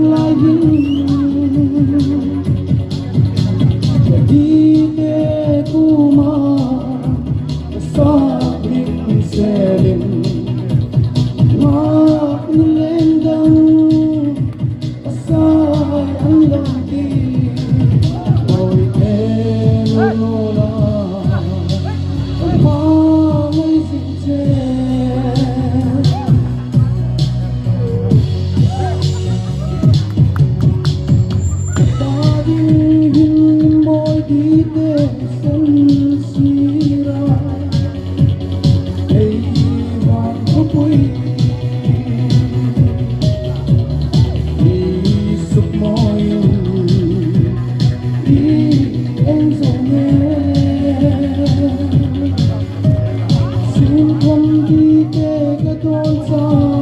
lại hình đi để ku ma sa bin selin ma lên đăng sa anh lòng đi ôi em la ma ngây dịu che ta đi hình môi đi để sân sira ấy hoàng có quỳ đi sụp môi đi em rồi nghe xin không đi để cái đôi